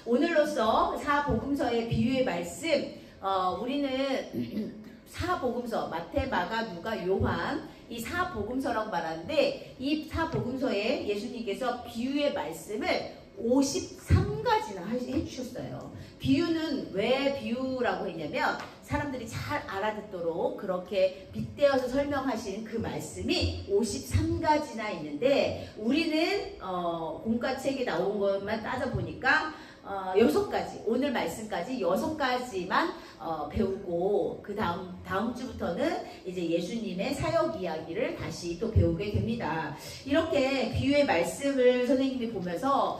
오늘로써 사복음서의 비유의 말씀, 우리는 사복음서, 마태, 마가, 누가, 요한 이 사복음서라고 말하는데 이 사복음서에 예수님께서 비유의 말씀을 53가지나 해주셨어요. 비유는 왜 비유라고 했냐면 사람들이 잘 알아듣도록 그렇게 빗대어서 설명하신 그 말씀이 53가지나 있는데 우리는 공과책에 나온 것만 따져보니까 6가지, 오늘 말씀까지 6가지만 배우고 그 다음 주부터는 이제 예수님의 사역 이야기를 다시 또 배우게 됩니다. 이렇게 비유의 말씀을 선생님이 보면서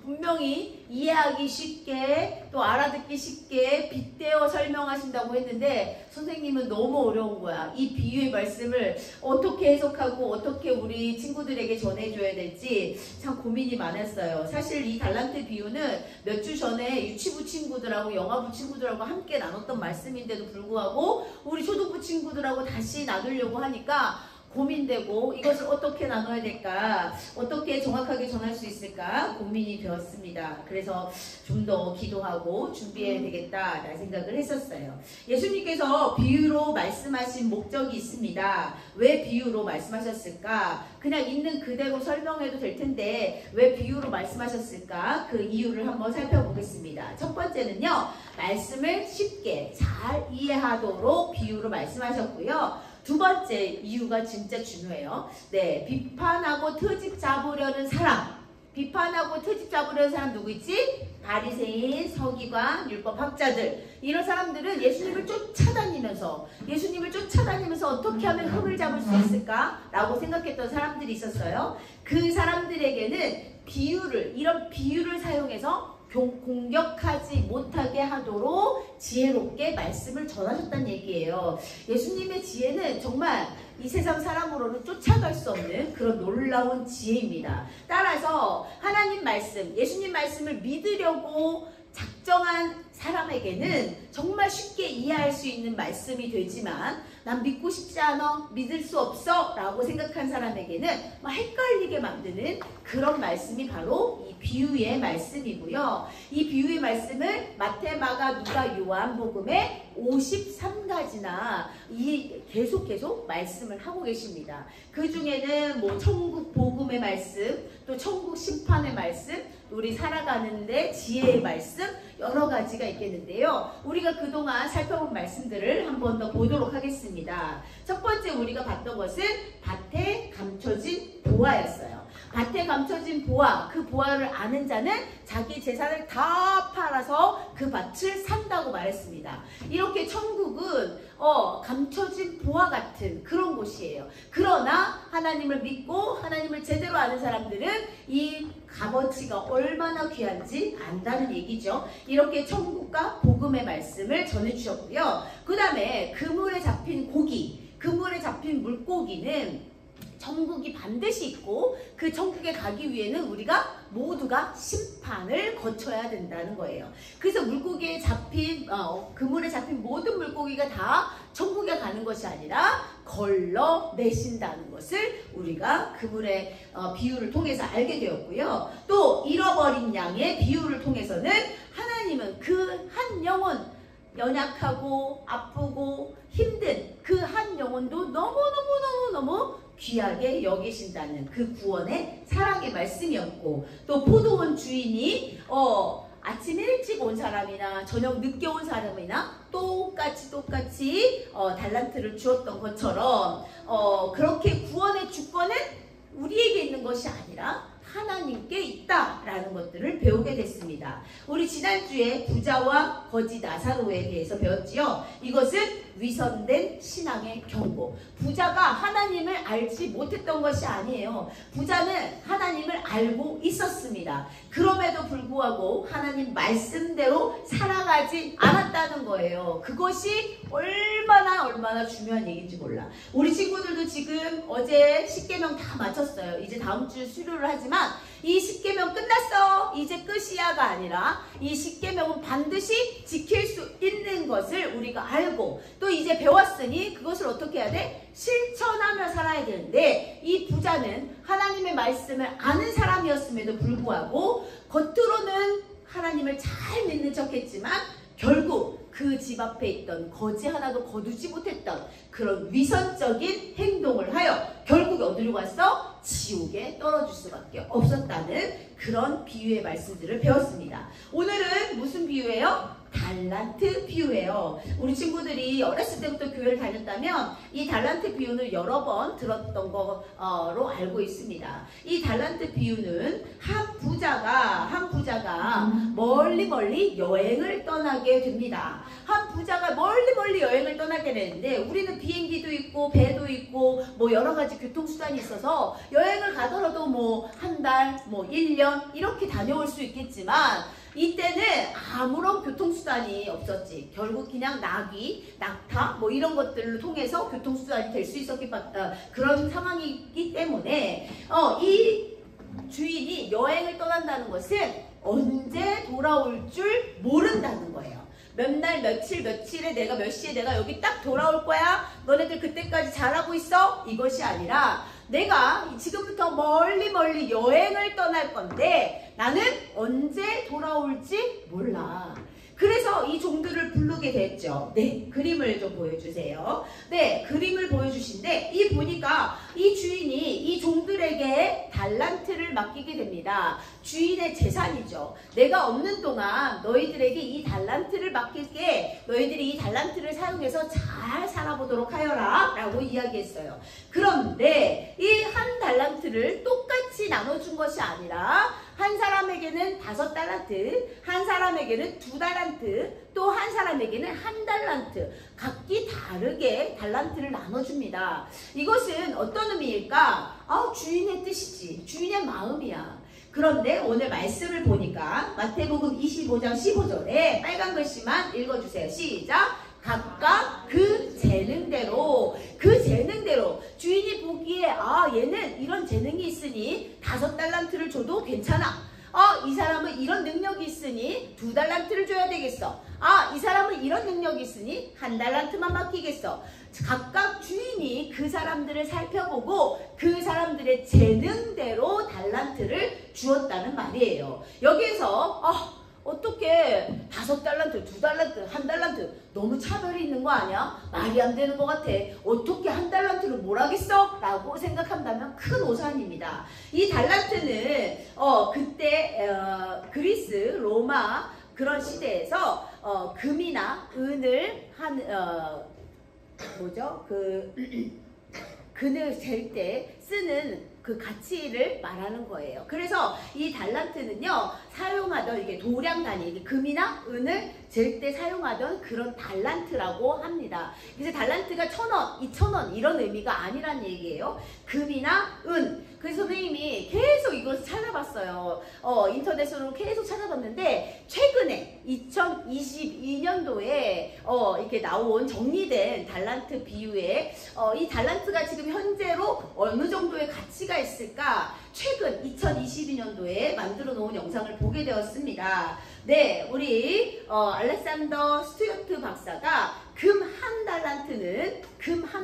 분명히 이해하기 쉽게 또 알아듣기 쉽게 빗대어 설명하신다고 했는데 선생님은 너무 어려운 거야. 이 비유의 말씀을 어떻게 해석하고 어떻게 우리 친구들에게 전해줘야 될지 참 고민이 많았어요. 사실 이 달란트 비유는 몇 주 전에 유치부 친구들하고 영화부 친구들하고 함께 나눴던 말씀인데도 불구하고 우리 초등부 친구들하고 다시 나누려고 하니까 고민되고 이것을 어떻게 나눠야 될까, 어떻게 정확하게 전할 수 있을까 고민이 되었습니다. 그래서 좀 더 기도하고 준비해야 되겠다라는 생각을 했었어요. 예수님께서 비유로 말씀하신 목적이 있습니다. 왜 비유로 말씀하셨을까? 그냥 있는 그대로 설명해도 될 텐데 왜 비유로 말씀하셨을까? 그 이유를 한번 살펴보겠습니다. 첫 번째는요, 말씀을 쉽게 잘 이해하도록 비유로 말씀하셨고요. 두 번째 이유가 진짜 중요해요. 네, 비판하고 트집 잡으려는 사람. 비판하고 트집 잡으려는 사람 누구 있지? 바리새인, 서기관, 율법학자들. 이런 사람들은 예수님을 쫓아다니면서 어떻게 하면 흠을 잡을 수 있을까? 라고 생각했던 사람들이 있었어요. 그 사람들에게는 이런 비유를 사용해서 공격하지 못하게 하도록 지혜롭게 말씀을 전하셨다는 얘기예요. 예수님의 지혜는 정말 이 세상 사람으로는 쫓아갈 수 없는 그런 놀라운 지혜입니다. 따라서 하나님 말씀, 예수님 말씀을 믿으려고 작정한 사람에게는 정말 쉽게 이해할 수 있는 말씀이 되지만 난 믿고 싶지 않아, 믿을 수 없어 라고 생각한 사람에게는 막 헷갈리게 만드는 그런 말씀이 바로 이 비유의 말씀이고요. 이 비유의 말씀을 마태, 마가, 누가, 요한 복음에 53가지나 계속 말씀을 하고 계십니다. 그 중에는 뭐 천국 복음의 말씀, 또 천국 심판의 말씀, 우리 살아가는데 지혜의 말씀 여러 가지가 있겠는데요. 우리가 그동안 살펴본 말씀들을 한 번 더 보도록 하겠습니다. 첫 번째 우리가 봤던 것은 밭에 감춰진 보화였어요. 밭에 감춰진 보화, 그 보화를 아는 자는 자기 재산을 다 팔아서 그 밭을 산다고 말했습니다. 이렇게 천국은 감춰진 보화 같은 그런 곳이에요. 그러나 하나님을 믿고 하나님을 제대로 아는 사람들은 이 값어치가 얼마나 귀한지 안다는 얘기죠. 이렇게 천국과 복음의 말씀을 전해주셨고요. 그 다음에 그물에 잡힌 고기, 그물에 잡힌 물고기는 천국이 반드시 있고 그 천국에 가기 위해는 우리가 모두가 심판을 거쳐야 된다는 거예요. 그래서 물고기에 잡힌 그물에 잡힌 모든 물고기가 다 천국에 가는 것이 아니라 걸러내신다는 것을 우리가 그물의 비유를 통해서 알게 되었고요. 또 잃어버린 양의 비유를 통해서는 하나님은 그 한 영혼, 연약하고 아프고 힘든 그 한 영혼도 너무너무 귀하게 여기신다는 그 구원의 사랑의 말씀이었고, 또 포도원 주인이 아침 일찍 온 사람이나 저녁 늦게 온 사람이나 똑같이 달란트를 주었던 것처럼 그렇게 구원의 주권은 우리에게 있는 것이 아니라 하나님께 있다라는 것들을 배우게 됐습니다. 우리 지난주에 부자와 거지 나사로에 대해서 배웠지요. 이것은 위선된 신앙의 경고. 부자가 하나님을 알지 못했던 것이 아니에요. 부자는 하나님을 알고 있었습니다. 그럼에도 불구하고 하나님 말씀대로 살아가지 않았다는 거예요. 그것이 얼마나 중요한 얘기인지 몰라. 우리 친구들도 지금 어제 십계명 다 마쳤어요. 이제 다음 주 수료를 하지만 이 십계명 끝났어, 이제 끝이야가 아니라 이 십계명은 반드시 지킬 수 있는 것을 우리가 알고 또 이제 배웠으니 그것을 어떻게 해야 돼? 실천하며 살아야 되는데, 이 부자는 하나님의 말씀을 아는 사람이었음에도 불구하고 겉으로는 하나님을 잘 믿는 척했지만 결국 그 집 앞에 있던 거지 하나도 거두지 못했던 그런 위선적인 행동을 하여 결국 어디로 갔어? 지옥에 떨어질 수밖에 없었다는 그런 비유의 말씀들을 배웠습니다. 오늘은 무슨 비유예요? 달란트 비유예요. 우리 친구들이 어렸을 때부터 교회를 다녔다면 이 달란트 비유는 여러 번 들었던 거로 알고 있습니다. 이 달란트 비유는 한 부자가 멀리 여행을 떠나게 됩니다. 한 부자가 멀리 여행을 떠나게 되는데 우리는 비행기도 있고 배도 있고 뭐 여러 가지 교통수단이 있어서 여행을 가더라도 뭐 한 달, 뭐 1년 이렇게 다녀올 수 있겠지만 이때는 아무런 교통수단이 없었지. 결국 그냥 낙타 뭐 이런 것들을 통해서 교통수단이 될 수 있었기 그런 상황이기 때문에 이 주인이 여행을 떠난다는 것은 언제 돌아올 줄 모른다는 거예요. 몇 날 며칠에 내가 몇 시에 내가 여기 딱 돌아올 거야. 너네들 그때까지 잘하고 있어? 이것이 아니라 내가 지금부터 멀리 여행을 떠날 건데 나는 언제 돌아올지 몰라. 그래서 이 종들을 부르게 됐죠. 네, 그림을 좀 보여주세요. 네, 그림을 보여주신데 이 보니까 이 주인이 이 종들에게 달란트를 맡기게 됩니다. 주인의 재산이죠. 내가 없는 동안 너희들에게 이 달란트를 맡길게. 너희들이 이 달란트를 사용해서 잘 살아보도록 하여라 라고 이야기했어요. 그런데 이 한 달란트를 똑같이 나눠준 것이 아니라 한 사람에게는 5달란트, 한 사람에게는 2달란트, 또 한 사람에게는 1달란트, 각기 다르게 달란트를 나눠줍니다. 이것은 어떤 의미일까? 주인의 뜻이지. 주인의 마음이야. 그런데 오늘 말씀을 보니까 마태복음 25장 15절에 빨간 글씨만 읽어주세요. 시작! 각각 그 재능대로 주인이 보기에 얘는 이런 재능이 있으니 5달란트를 줘도 괜찮아. 이 사람은 이런 능력이 있으니 2달란트를 줘야 되겠어. 이 사람은 이런 능력이 있으니 1달란트만 맡기겠어. 각각 주인이 그 사람들을 살펴보고 그 사람들의 재능대로 달란트를 주었다는 말이에요. 여기에서 어떻게 5달란트, 2달란트, 1달란트 너무 차별이 있는 거 아니야? 말이 안 되는 것 같아. 어떻게 1달란트를 뭘 하겠어? 라고 생각한다면 큰 오산입니다. 이 달란트는 그때 그리스, 로마 그런 시대에서 금이나 은을 금을 잴 때 쓰는 그 가치를 말하는 거예요. 그래서 이 달란트는요, 사용하던 이게 도량 단위, 이게 금이나 은을 잴 때 사용하던 그런 달란트라고 합니다. 그래서 달란트가 1,000원, 2,000원 이런 의미가 아니란 얘기예요. 금이나 은. 그래서 선생님이 계속 이걸 찾아봤어요. 인터넷으로 계속 찾아봤는데 최근에 2022년도에 이렇게 나온 정리된 달란트 비유에 이 달란트가 지금 현재로 어느 정도의 가치가 있을까? 최근 2022년도에 만들어 놓은 영상을 보게 되었습니다. 네, 우리 알렉산더 스튜어트 박사가 금 한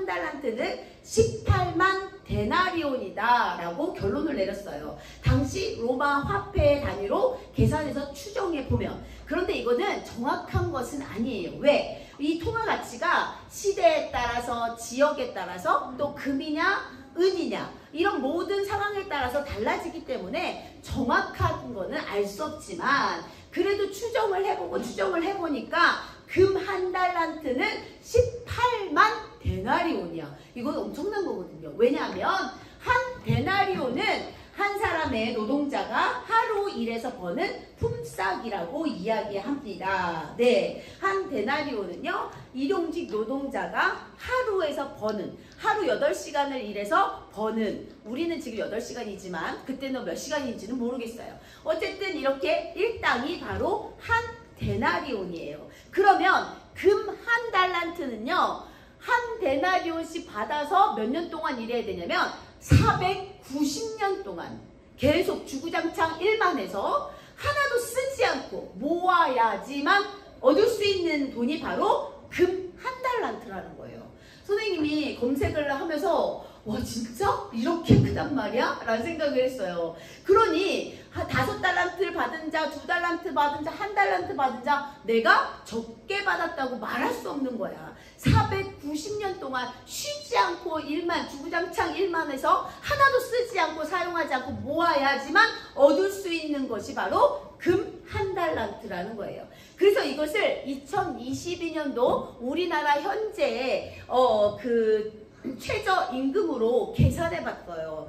달란트는 18만 데나리온이다 라고 결론을 내렸어요. 당시 로마 화폐 단위로 계산해서 추정해 보면. 그런데 이거는 정확한 것은 아니에요. 왜? 이 통화 가치가 시대에 따라서, 지역에 따라서, 또 금이냐 은이냐 이런 모든 상황에 따라서 달라지기 때문에 정확한 거는 알 수 없지만 그래도 추정을 해보니까 금 1달란트는 18만 데나리온이야. 이건 엄청난 거거든요. 왜냐하면 한 데나리온은 한 사람의 노동자가 하루 일해서 버는 품삯이라고 이야기합니다. 네, 한 데나리온은요, 일용직 노동자가 하루에서 버는, 하루 8시간을 일해서 버는, 우리는 지금 8시간이지만 그때는 몇 시간인지는 모르겠어요. 어쨌든 이렇게 일당이 바로 한 데나리온이에요. 그러면 금 1달란트는요, 한 데나리온씩 받아서 몇 년 동안 일해야 되냐면 490년 동안 계속 주구장창 일만 해서 하나도 쓰지 않고 모아야지만 얻을 수 있는 돈이 바로 금 1달란트라는 거예요. 선생님이 검색을 하면서 와 진짜? 이렇게 크단 말이야? 라는 생각을 했어요. 그러니 5달란트를 받은 자, 2달란트 받은 자, 1달란트 받은 자 내가 적게 받았다고 말할 수 없는 거야. 490년 동안 쉬지 않고 일만, 주구장창 일만해서 하나도 쓰지 않고 사용하지 않고 모아야지만 얻을 수 있는 것이 바로 금 1달란트라는 거예요. 그래서 이것을 2022년도 우리나라 현재 최저임금으로 계산해봤어요.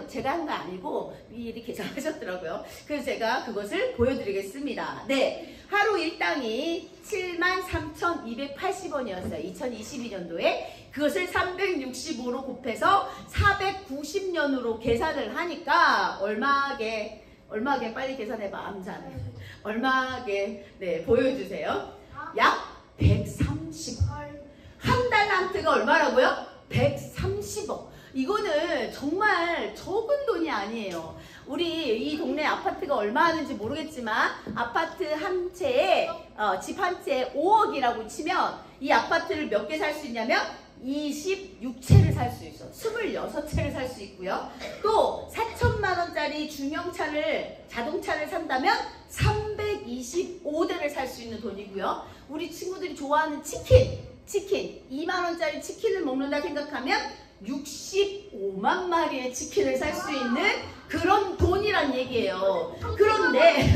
제가 한 거 아니고 미리 계산하셨더라고요. 그래서 제가 그것을 보여드리겠습니다. 네, 하루 일당이 73,280원이었어요. 2022년도에 그것을 365로 곱해서 490년으로 계산을 하니까 얼마게 빨리 계산해봐. 암산 얼마게? 네, 보여주세요. 약 130원. 1달란트가 얼마라고요? 130억. 이거는 정말 적은 돈이 아니에요. 우리 이 동네 아파트가 얼마 하는지 모르겠지만 아파트 한 채에 집 한 채에 5억이라고 치면 이 아파트를 몇 개 살 수 있냐면 26채를 살 수 있어. 26채를 살 수 있고요. 또 4천만 원짜리 자동차를 산다면 325대를 살 수 있는 돈이고요. 우리 친구들이 좋아하는 치킨 2만 원짜리 치킨을 먹는다 생각하면 65만 마리의 치킨을 살 수 있는 그런 돈이란 얘기예요. 그런데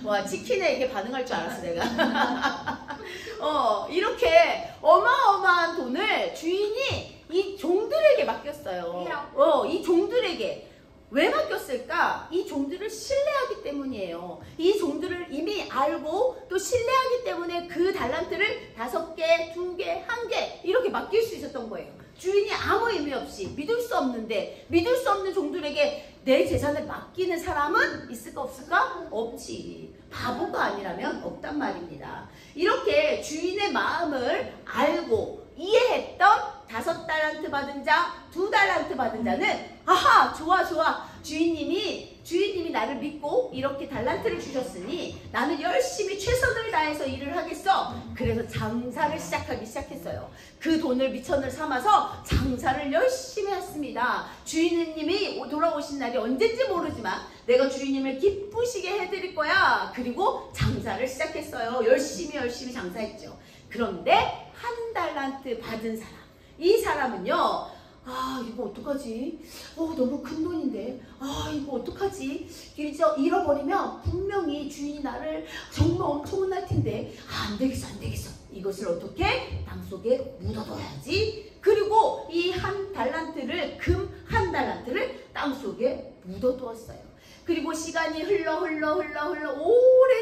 와, 치킨에 이렇게 반응할 줄 알았어 내가. 이렇게 어마어마한 돈을 주인이 이 종들에게 맡겼어요. 이 종들에게. 왜 맡겼을까? 이 종들을 신뢰하기 때문이에요. 이 종들을 이미 알고 또 신뢰하기 때문에 그 달란트를 5개, 2개, 1개 이렇게 맡길 수 있었던 거예요. 주인이 아무 의미 없이 믿을 수 없는 종들에게 내 재산을 맡기는 사람은 있을까 없을까? 없지. 바보가 아니라면 없단 말입니다. 이렇게 주인의 마음을 알고 이해했던 5달란트 받은 자, 2달란트 받은 자는 아하, 좋아. 주인님이 나를 믿고 이렇게 달란트를 주셨으니 나는 열심히 최선을 다해서 일을 하겠어. 그래서 장사를 시작했어요. 그 돈을 미천을 삼아서 장사를 열심히 했습니다. 주인님이 돌아오신 날이 언젠지 모르지만 내가 주인님을 기쁘시게 해드릴 거야. 그리고 장사를 시작했어요. 열심히 장사했죠. 그런데 1달란트 받은 사람, 이 사람은요, 이거 어떡하지? 너무 큰 돈인데, 이거 어떡하지? 잃어버리면 분명히 주인이 나를 정말 엄청 혼날 텐데, 안 되겠어. 이것을 어떻게? 땅속에 묻어둬야지. 그리고 이 1달란트를, 금 1달란트를 땅속에 묻어두었어요. 그리고 시간이 흘러 오랜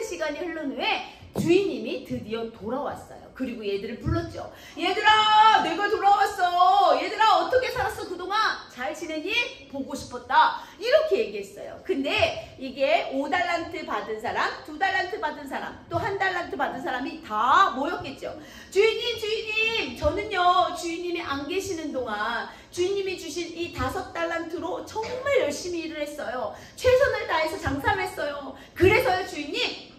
시간이 흐른 후에 주인님이 드디어 돌아왔어요. 그리고 얘들을 불렀죠. 얘들아, 내가 돌아왔어. 얘들아, 어떻게 살았어 그동안? 잘 지내니? 보고 싶었다. 이렇게 얘기했어요. 근데 이게 5달란트 받은 사람, 2달란트 받은 사람, 또 1달란트 받은 사람이 다 모였겠죠. 주인님, 저는요, 주인님이 안 계시는 동안 주인님이 주신 이 5달란트로 정말 열심히 일을 했어요. 최선을 다해서 장사를 했어요. 그래서요, 주인님,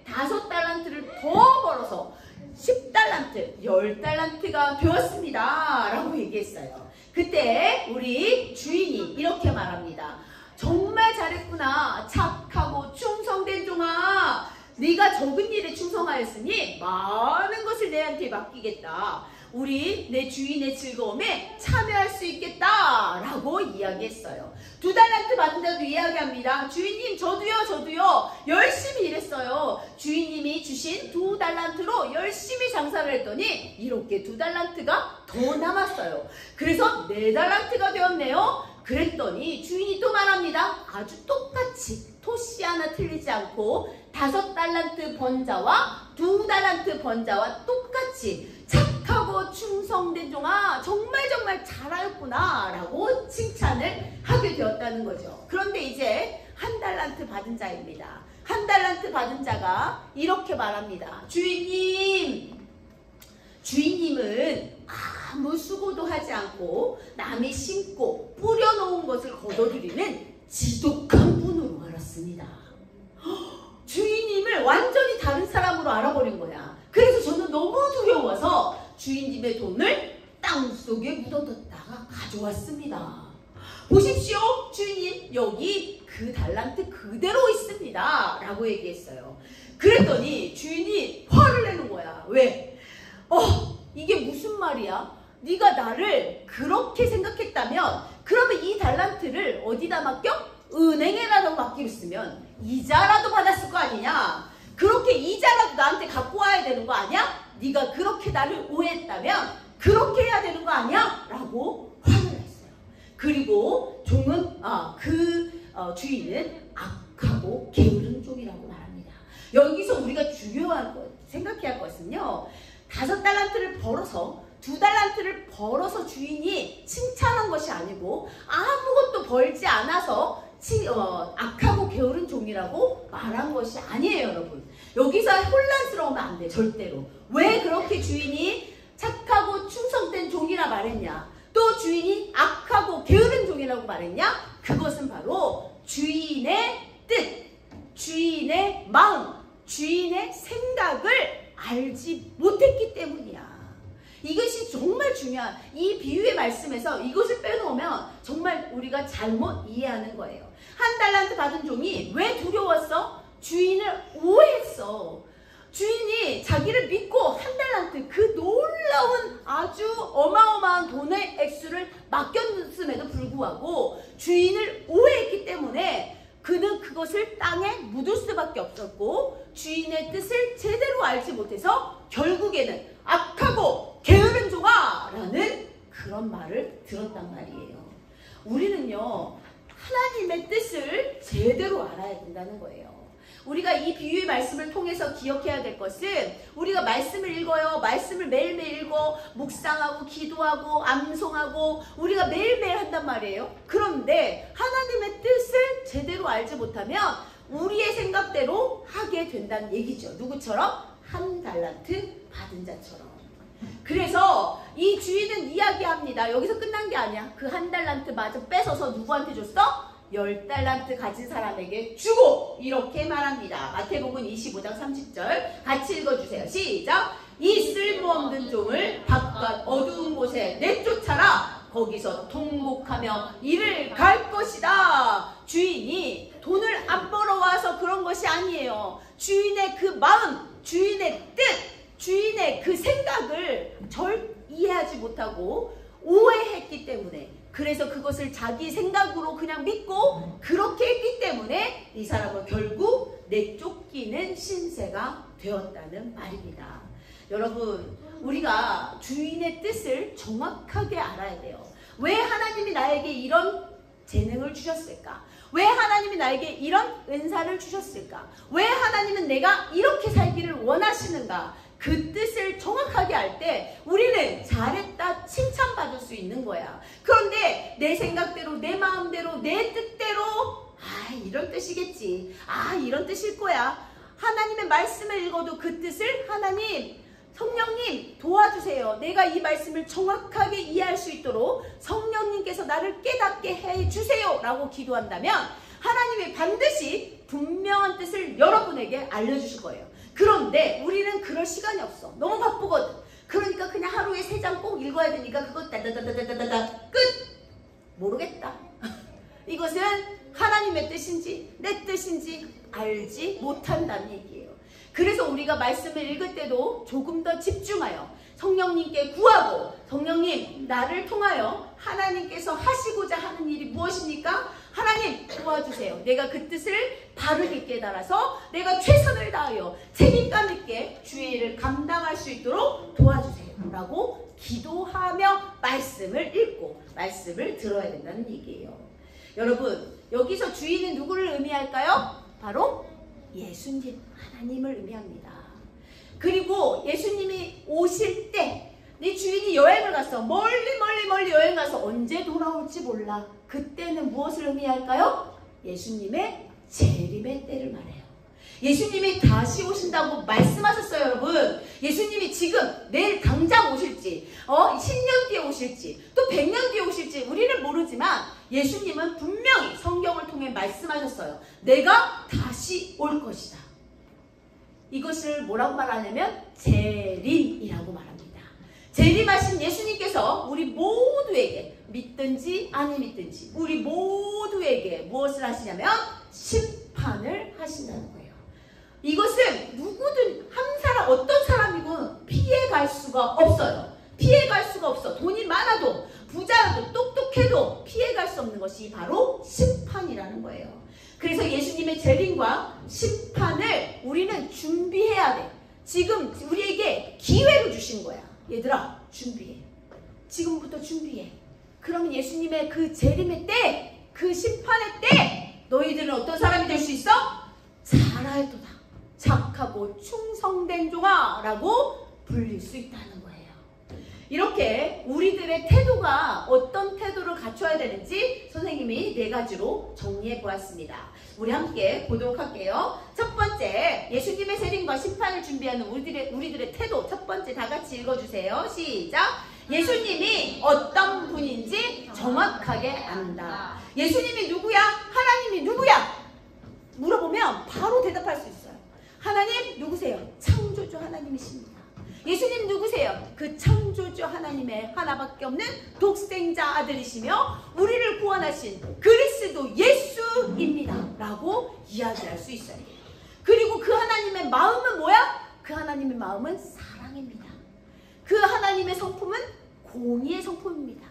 5달란트를 더 벌어서 10달란트, 10달란트가 되었습니다. 라고 얘기했어요. 그때 우리 주인이 이렇게 말합니다. 정말 잘했구나. 착하고 충성된 종아. 네가 적은 일에 충성하였으니 많은 것을 내한테 맡기겠다. 우리 내 주인의 즐거움에 참여할 수 있겠다 라고 이야기했어요. 2달란트 받은 자도 이야기합니다. 주인님, 저도요 열심히 일했어요. 주인님이 주신 2달란트로 열심히 장사를 했더니 이렇게 2달란트가 더 남았어요. 그래서 4달란트가 되었네요. 그랬더니 주인이 또 말합니다. 아주 똑같이 토시 하나 틀리지 않고 5달란트 번 자와 2달란트 번 자와 똑같이 착하고 충성된 종아, 정말 잘하였구나 라고 칭찬을 하게 되었다는 거죠. 그런데 이제 1달란트 받은 자입니다. 1달란트 받은 자가 이렇게 말합니다. 주인님은 아무 수고도 하지 않고 남이 심고 뿌려놓은 것을 거둬들이는 지독한 분으로 알았습니다. 주인님을 완전히 다른 사람으로 알아버린 거야. 그래서 저는 너무 두려워서 주인님의 돈을 땅속에 벽에 묻어뒀다가 가져왔습니다. 보십시오, 주인님, 여기 그 달란트 그대로 있습니다 라고 얘기했어요. 그랬더니 주인이 화를 내는 거야. 왜? 이게 무슨 말이야? 네가 나를 그렇게 생각했다면 그러면 이 달란트를 어디다 맡겨? 은행에라도 맡겼으면 이자라도 받았을 거 아니냐? 그렇게 이자라도 나한테 갖고 와야 되는 거 아니야? 네가 그렇게 나를 오해했다면 그렇게 해야 되는 거 아니야? 라고 화를 냈어요. 그리고 종은 주인은 악하고 게으른 종이라고 말합니다. 여기서 우리가 중요한 것 생각해야 할 것은요, 5달란트를 벌어서 2달란트를 벌어서 주인이 칭찬한 것이 아니고 아무것도 벌지 않아서 악하고 게으른 종이라고 말한 것이 아니에요, 여러분. 여기서 혼란스러우면 안 돼, 절대로. 왜 그렇게 주인이 착하고 충성된 종이라 말했냐? 또 주인이 악하고 게으른 종이라고 말했냐? 그것은 바로 주인의 뜻, 주인의 마음, 주인의 생각을 알지 못했기 때문이야. 이것이 정말 중요한, 이 비유의 말씀에서 이것을 빼놓으면 정말 우리가 잘못 이해하는 거예요. 1달란트 받은 종이 왜 두려웠어? 주인을 오해했어. 주인이 자기를 믿고 1달란트, 그 놀라운 아주 어마어마한 돈의 액수를 맡겼음에도 불구하고 주인을 오해했기 때문에 그는 그것을 땅에 묻을 수밖에 없었고, 주인의 뜻을 제대로 알지 못해서 결국에는 악하고 게으른 종아 라는 그런 말을 들었단 말이에요. 우리는요, 하나님의 뜻을 제대로 알아야 된다는 거예요. 우리가 이 비유의 말씀을 통해서 기억해야 될 것은, 우리가 말씀을 읽어요. 말씀을 매일매일 읽어 묵상하고 기도하고 암송하고 우리가 매일매일 한단 말이에요. 그런데 하나님의 뜻을 제대로 알지 못하면 우리의 생각대로 하게 된다는 얘기죠. 누구처럼? 1달란트 받은 자처럼. 그래서 이 주인은 이야기합니다. 여기서 끝난 게 아니야. 그 1달란트 마저 뺏어서 누구한테 줬어? 10달란트 가진 사람에게 주고, 이렇게 말합니다. 마태복음 25장 30절 같이 읽어주세요. 시작! 이 쓸모없는 종을 바깥 어두운 곳에 내쫓아라. 거기서 통곡하며 이를 갈 것이다. 주인이 돈을 안 벌어와서 그런 것이 아니에요. 주인의 그 마음, 주인의 뜻, 주인의 그 생각을 이해하지 못하고 오해했기 때문에, 그래서 그것을 자기 생각으로 그냥 믿고 그렇게 했기 때문에 이 사람은 결국 내쫓기는 신세가 되었다는 말입니다. 여러분, 우리가 주인의 뜻을 정확하게 알아야 돼요. 왜 하나님이 나에게 이런 재능을 주셨을까? 왜 하나님이 나에게 이런 은사를 주셨을까? 왜 하나님은 내가 이렇게 살기를 원하시는가? 그 뜻을 정확하게 알 때 우리는 잘했다 칭찬받을 수 있는 거야. 그런데 내 생각대로, 내 마음대로, 내 뜻대로, 이런 뜻이겠지, 이런 뜻일 거야, 하나님의 말씀을 읽어도 그 뜻을 하나님, 성령님 도와주세요, 내가 이 말씀을 정확하게 이해할 수 있도록 성령님께서 나를 깨닫게 해주세요 라고 기도한다면 하나님이 반드시 분명한 뜻을 여러분에게 알려주실 거예요. 그런데 우리는 그럴 시간이 없어. 너무 바쁘거든. 그러니까 그냥 하루에 3장 꼭 읽어야 되니까 그거 다다다다다다다 끝! 모르겠다. 이것은 하나님의 뜻인지 내 뜻인지 알지 못한다는 얘기예요. 그래서 우리가 말씀을 읽을 때도 조금 더 집중하여 성령님께 구하고, 성령님 나를 통하여 하나님께서 하시고자 하는 일이 무엇입니까? 하나님 도와주세요. 내가 그 뜻을 바르게 깨달아서 내가 최선을 다하여 책임감 있게 주의 일을 감당할 수 있도록 도와주세요 라고 기도하며 말씀을 읽고 말씀을 들어야 된다는 얘기예요. 여러분, 여기서 주인은 누구를 의미할까요? 바로 예수님, 하나님을 의미합니다. 그리고 예수님이 오실 때, 네 주인이 여행을 갔어. 멀리 여행 가서 언제 돌아올지 몰라. 그때는 무엇을 의미할까요? 예수님의 재림의 때를 말해요. 예수님이 다시 오신다고 말씀하셨어요, 여러분. 예수님이 지금 내일 당장 오실지, 10년 뒤에 오실지, 또 100년 뒤에 오실지 우리는 모르지만 예수님은 분명히 성경을 통해 말씀하셨어요. 내가 다시 올 것이다. 이것을 뭐라고 말하냐면 재림이라고 말합니다. 재림하신 예수님께서 우리 모두에게 믿든지 아니 믿든지 우리 모두에게 무엇을 하시냐면 심판을 하신다는 거예요. 이것은 누구든 한 사람 어떤 사람이건 피해갈 수가 없어요. 피해갈 수가 없어. 돈이 많아도 부자라도 똑똑해도 피해갈 수 없는 것이 바로 심판이라는 거예요. 그래서 예수님의 재림과 심판을 우리는 준비해야 돼. 지금 우리에게 기회를 주신 거야. 얘들아, 준비해. 지금부터 준비해. 그러면 예수님의 그 재림의 때, 그 심판의 때 너희들은 어떤 사람이 될 수 있어? 잘할도다. 착하고 충성된 종아 라고 불릴 수 있다는 거예요. 이렇게 우리들의 태도가 어떤 태도를 갖춰야 되는지 선생님이 4가지로 정리해 보았습니다. 우리 함께 보도록 할게요. 첫 번째, 예수님의 재림과 심판을 준비하는 우리들의 태도. 첫 번째, 다 같이 읽어주세요. 시작. 예수님이 어떤 분인지 정확하게 안다. 예수님이 누구야? 하나님이 누구야? 물어보면 바로 대답할 수 있어요. 하나님 누구세요? 창조주 하나님이십니다. 예수님 누구세요? 그 창조주 하나님의 하나밖에 없는 독생자 아들이시며 우리를 구원하신 그리스도 예수입니다 라고 이야기할 수 있어요. 그리고 그 하나님의 마음은 뭐야? 그 하나님의 마음은 사랑입니다. 그 하나님의 성품은 공의의 성품입니다.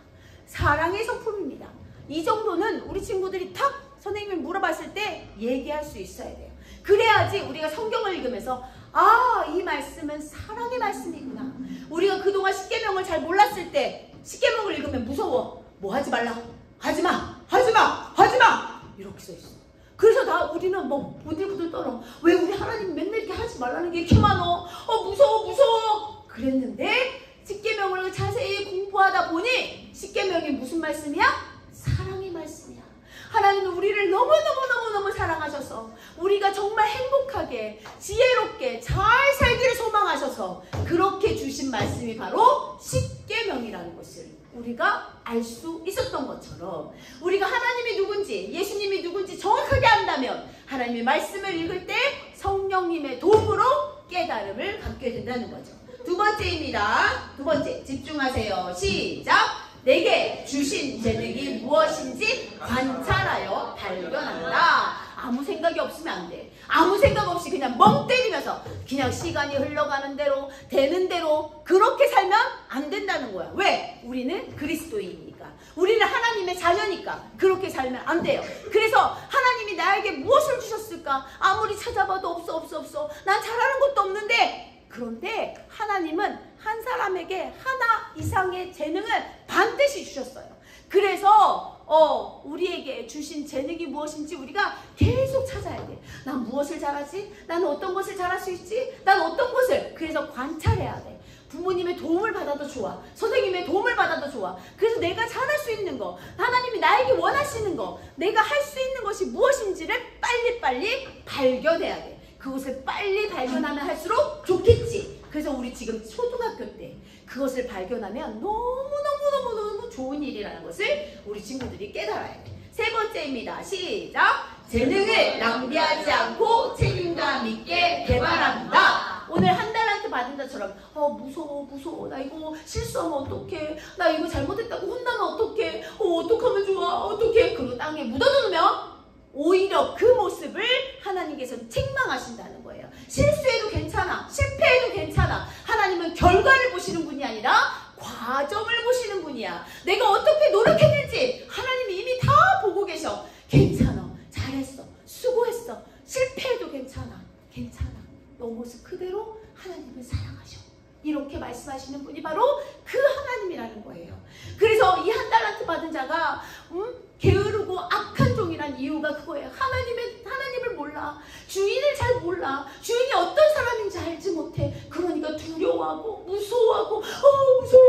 사랑의 성품입니다. 이 정도는 우리 친구들이 탁 선생님이 물어봤을 때 얘기할 수 있어야 돼요. 그래야지 우리가 성경을 읽으면서 아, 이 말씀은 사랑의 말씀이구나. 우리가 그동안 십계명을 잘 몰랐을 때 십계명을 읽으면 무서워. 뭐 하지 말라. 하지마. 하지마. 하지마. 이렇게 써있어. 그래서 우리는 뭐 부들부들 떨어. 왜 우리 하나님 맨날 이렇게 하지 말라는 게 이렇게 많어. 무서워 무서워. 그랬는데 십계명을 자세히 공부하다 보니 십계명이 무슨 말씀이야? 사랑의 말씀이야. 하나님은 우리를 너무너무너무너무 사랑하셔서 우리가 정말 행복하게 지혜롭게 잘 살기를 소망하셔서 그렇게 주신 말씀이 바로 십계명이라는 것을 우리가 알 수 있었던 것처럼 우리가 하나님이 누군지 예수님이 누군지 정확하게 안다면 하나님의 말씀을 읽을 때 성령님의 도움으로 깨달음을 갖게 된다는 거죠. 두 번째입니다. 두 번째, 집중하세요. 시작! 내게 주신 재능이 무엇인지 관찰하여 발견한다. 아무 생각이 없으면 안 돼. 아무 생각 없이 그냥 멍 때리면서 그냥 시간이 흘러가는 대로 되는 대로 그렇게 살면 안 된다는 거야. 왜? 우리는 그리스도인이니까. 우리는 하나님의 자녀니까 그렇게 살면 안 돼요. 그래서 하나님이 나에게 무엇을 주셨을까? 아무리 찾아봐도 없어. 난 잘하는 것도 없는데 그런데 하나님은 한 사람에게 하나 이상의 재능을 반드시 주셨어요. 그래서 우리에게 주신 재능이 무엇인지 우리가 계속 찾아야 돼. 난 무엇을 잘하지? 난 어떤 것을 잘할 수 있지? 난 어떤 것을? 그래서 관찰해야 돼. 부모님의 도움을 받아도 좋아. 선생님의 도움을 받아도 좋아. 그래서 내가 잘할 수 있는 거, 하나님이 나에게 원하시는 거, 내가 할 수 있는 것이 무엇인지를 빨리빨리 발견해야 돼. 그것을 빨리 발견하면 할수록 좋겠지. 그래서 우리 지금 초등학교 때 그것을 발견하면 너무너무 좋은 일이라는 것을 우리 친구들이 깨달아야 돼. 세 번째입니다. 시작! 재능을 낭비하지 않고 책임감 있게 개발한다. 오늘 한 달란트 받은 자처럼 무서워. 나 이거 실수하면 어떡해. 나 이거 잘못했다고 혼나면 어떡해. 어떡하면 좋아. 어떡해. 그리고 땅에 묻어두면 오히려 그 모습을 하나님께서는 책망하신다는 거예요. 실수해도 괜찮아. 실패해도 괜찮아. 하나님은 결과를 보시는 분이 아니라 과정을 보시는 분이야. 내가 어떻게 노력했는지 하나님이 이미 다 보고 계셔. 괜찮아. 잘했어. 수고했어. 실패해도 괜찮아. 너 모습 그대로 하나님을 사랑하셔. 이렇게 말씀하시는 분이 바로 그 하나님이라는 거예요. 그래서 이 한 달란트 받은 자가 게으르고 악한 종이란 이유가 그거예요. 하나님을 몰라. 주인을 잘 몰라. 주인이 어떤 사람인지 알지 못해. 그러니까 두려워하고 무서워하고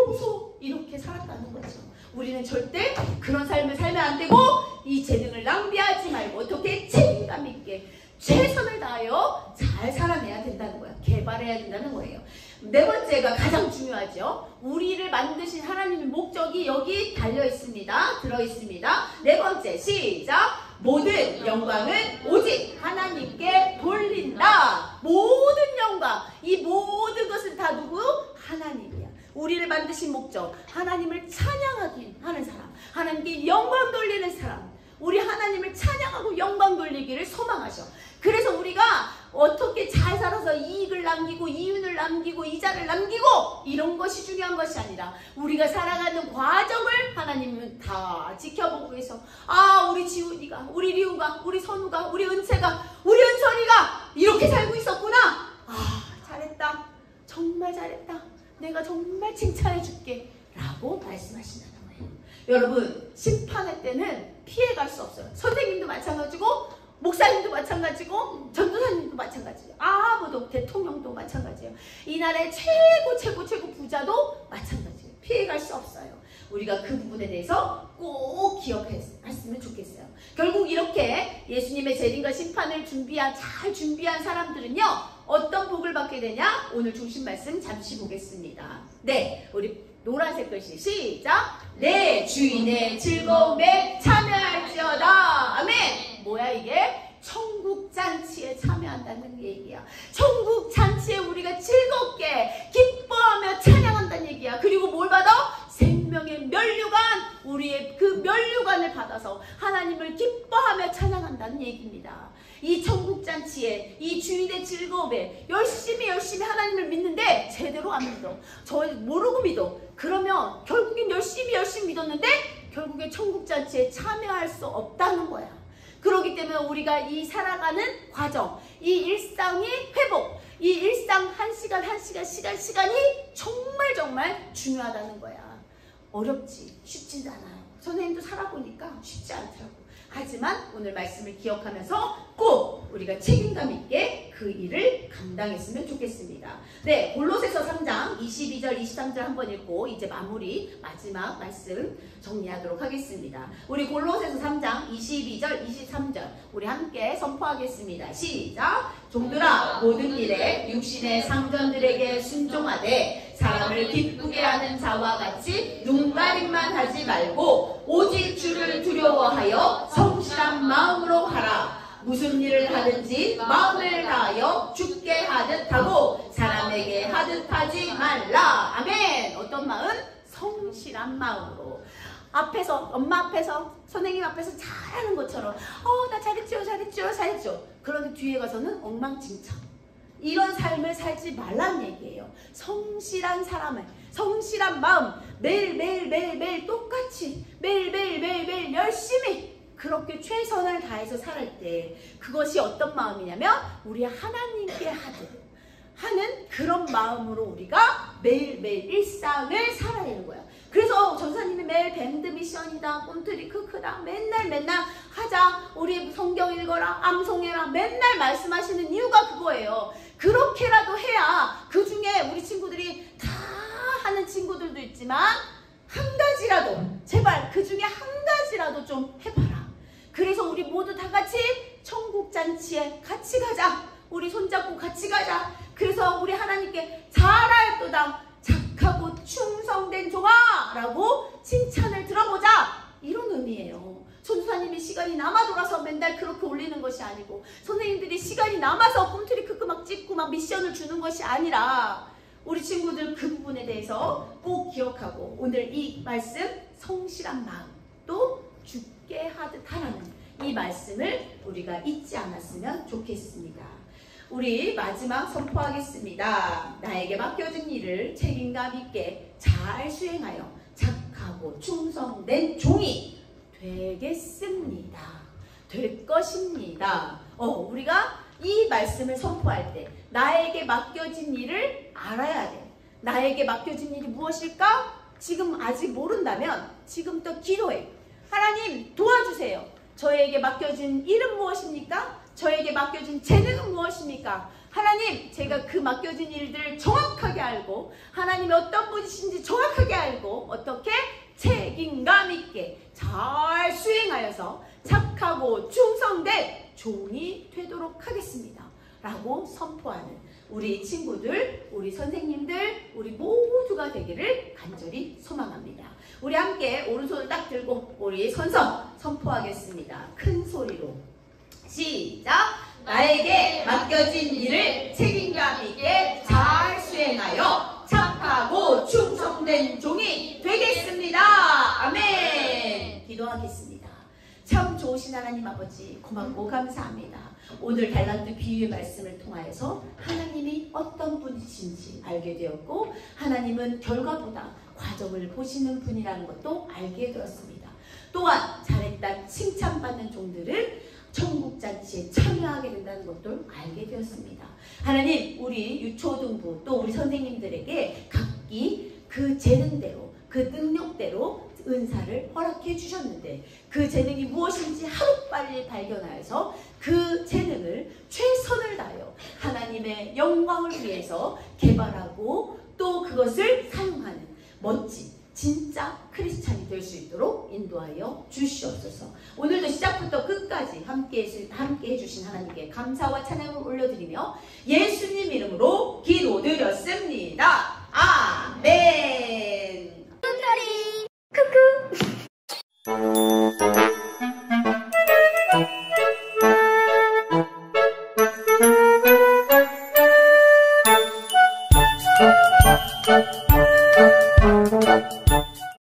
무서워 이렇게 살았다는 거죠. 우리는 절대 그런 삶을 살면 안 되고 이 재능을 낭비하지 말고 어떻게 책임감 있게 최선을 다하여 잘 살아내야 된다는 거예요. 개발해야 된다는 거예요. 네 번째가 가장 중요하죠. 우리를 만드신 하나님의 목적이 여기 달려 있습니다. 들어 있습니다. 네 번째, 시작! 모든 영광은 오직 하나님께 돌린다. 모든 영광, 이 모든 것은 다 누구? 하나님이야. 우리를 만드신 하나님께 영광 돌리는 사람, 우리 하나님을 찬양하고 영광 돌리기를 소망하셔. 그래서 우리가 어떻게 잘 살아서 이익을 남기고 이윤을 남기고 이자를 남기고 이런 것이 중요한 것이 아니라 우리가 살아가는 과정을 하나님은 다 지켜보고 계셔. 아, 우리 지훈이가, 우리 리우가, 우리 선우가, 우리 은채가, 우리 은선이가 이렇게 살고 있었구나. 아, 잘했다. 정말 잘했다. 내가 정말 칭찬해 줄게 라고 말씀하신다는 거예요. 여러분, 심판할 때는 피해갈 수 없어요. 선생님도 마찬가지고 목사님도 마찬가지고 전도사님도 마찬가지예요. 아무도, 대통령도 마찬가지예요. 이 나라의 최고 부자도 마찬가지예요. 피해갈 수 없어요. 우리가 그 부분에 대해서 꼭 기억했으면 좋겠어요. 결국 이렇게 예수님의 재림과 심판을 잘 준비한 사람들은요, 어떤 복을 받게 되냐? 오늘 중심 말씀 잠시 보겠습니다. 네, 우리 노란색 글씨 시작! 내 주인의 즐거움에 참여할지어다. 아멘. 뭐야 이게? 천국 잔치에 참여한다는 얘기야. 천국 잔치에 우리가 즐겁게 기뻐하며 찬양한다는 얘기야. 그리고 뭘 받아? 생명의 면류관, 우리의 그 면류관을 받아서 하나님을 기뻐하며 찬양한다는 얘기입니다. 이 천국 잔치에, 이 주인의 즐거움에 열심히 하나님을 믿는데 제대로 안 믿어. 저 모르고 믿어. 그러면 결국엔 열심히 믿었는데 결국에 천국 잔치에 참여할 수 없다는 거야. 그렇기 때문에 우리가 이 살아가는 과정, 이 일상의 회복, 이 일상 한 시간이 정말 중요하다는 거야. 어렵지, 쉽지 않아요. 선생님도 살아보니까 쉽지 않더라고. 하지만 오늘 말씀을 기억하면서 꼭 우리가 책임감 있게 그 일을 감당했으면 좋겠습니다. 네, 골로새서 3장 22절 23절 한번 읽고 이제 마지막 말씀 정리하도록 하겠습니다. 우리 골로새서 3장 22절 23절 우리 함께 선포하겠습니다. 시작! 종들아, 모든 일에 육신의 상전들에게 순종하되 사람을 기쁘게 하는 자와 같이 눈가림만 하지 말고 오직 주를 두려워하여 성실한 마음으로 하라. 무슨 일을 하든지 마음을 다하여 주께 하듯 하고 사람에게 하듯 하지 말라. 아멘. 어떤 마음? 성실한 마음으로. 엄마 앞에서, 선생님 앞에서 잘하는 것처럼 나 잘했죠. 그런데 뒤에 가서는 엉망진창. 이런 삶을 살지 말란 얘기예요. 성실한 사람을, 성실한 마음, 매일 똑같이 매일 열심히 그렇게 최선을 다해서 살을 때 그것이 어떤 마음이냐면 우리 하나님께 하는 그런 마음으로 우리가 매일매일 일상을 살아내는 거야. 그래서 전사님이 매일 밴드 미션이다, 꿈틀이 크크다, 맨날 하자, 우리 성경 읽어라, 암송해라, 맨날 말씀하시는 이유가 그거예요. 그렇게라도 해야 그 중에 우리 친구들이 다 하는 친구들도 있지만 한 가지라도, 제발 그 중에 한 가지라도 좀 해봐라. 그래서 우리 모두 다 같이 천국잔치에 같이 가자. 우리 손잡고 같이 가자. 그래서 우리 하나님께 잘할도다 착하고 충성된 종아 라고 칭찬을 들어보자. 이런 의미예요. 전도사님이 시간이 남아 돌아서 맨날 그렇게 올리는 것이 아니고, 선생님들이 시간이 남아서 꿈틀이 크크 막 찍고 막 미션을 주는 것이 아니라, 우리 친구들 그 부분에 대해서 꼭 기억하고 오늘 이 말씀 성실한 마음 또 죽게 하듯 하라는 이 말씀을 우리가 잊지 않았으면 좋겠습니다. 우리 마지막 선포하겠습니다. 나에게 맡겨진 일을 책임감 있게 잘 수행하여 착하고 충성된 종이 되겠습니다. 될 것입니다. 우리가 이 말씀을 선포할 때 나에게 맡겨진 일을 알아야 돼. 나에게 맡겨진 일이 무엇일까? 지금 아직 모른다면 지금부터 기도해. 하나님 도와주세요. 저에게 맡겨진 일은 무엇입니까? 저에게 맡겨진 재능은 무엇입니까? 하나님, 제가 그 맡겨진 일들을 정확하게 알고 하나님이 어떤 분이신지 정확하게 알고 어떻게 책임감 있게 잘 수행하여서 착하고 충성된 종이 되도록 하겠습니다. 라고 선포하는 우리 친구들, 우리 선생님들, 우리 모두가 되기를 간절히 소망합니다. 우리 함께 오른손을 딱 들고 우리 선포하겠습니다. 큰 소리로 시작! 나에게 맡겨진 일을 책임감 있게 잘 수행하여 착하고 충성된 종이 되겠습니다. 아멘. 주신 하나님 아버지 고맙고 감사합니다. 오늘 달란트 비유의 말씀을 통하여서 하나님이 어떤 분이신지 알게 되었고 하나님은 결과보다 과정을 보시는 분이라는 것도 알게 되었습니다. 또한 잘했다 칭찬받는 종들을 천국잔치에 참여하게 된다는 것도 알게 되었습니다. 하나님 우리 유초등부 또 우리 선생님들에게 각기 그 재능대로 그 능력대로 은사를 허락해 주셨는데 그 재능이 무엇인지 하루빨리 발견하여서 그 재능을 최선을 다하여 하나님의 영광을 위해서 개발하고 또 그것을 사용하는 멋진 진짜 크리스찬이 될 수 있도록 인도하여 주시옵소서. 오늘도 시작부터 끝까지 함께 해주신 하나님께 감사와 찬양을 올려드리며 예수님 이름으로 기도드렸습니다. 아멘. 꿈돌이 쿠쿠. Thank you.